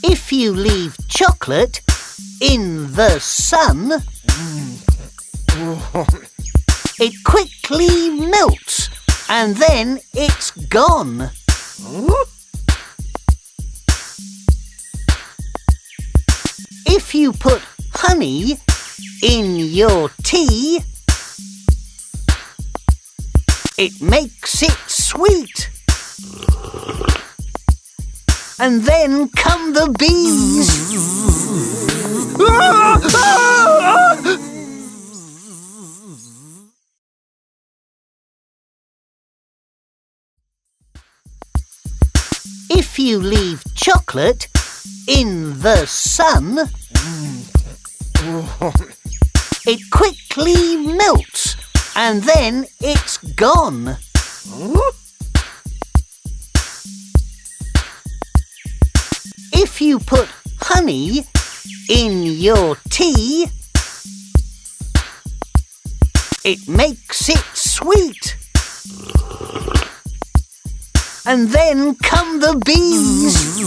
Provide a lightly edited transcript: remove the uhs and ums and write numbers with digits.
If you leave chocolate in the sun, it quickly melts and then it's gone. If you put honey in your tea, it makes it sweet. And then come the bees. If you leave chocolate in the sun, it quickly melts and then it's gone. If you put honey in your tea, it makes it sweet. And then come the bees.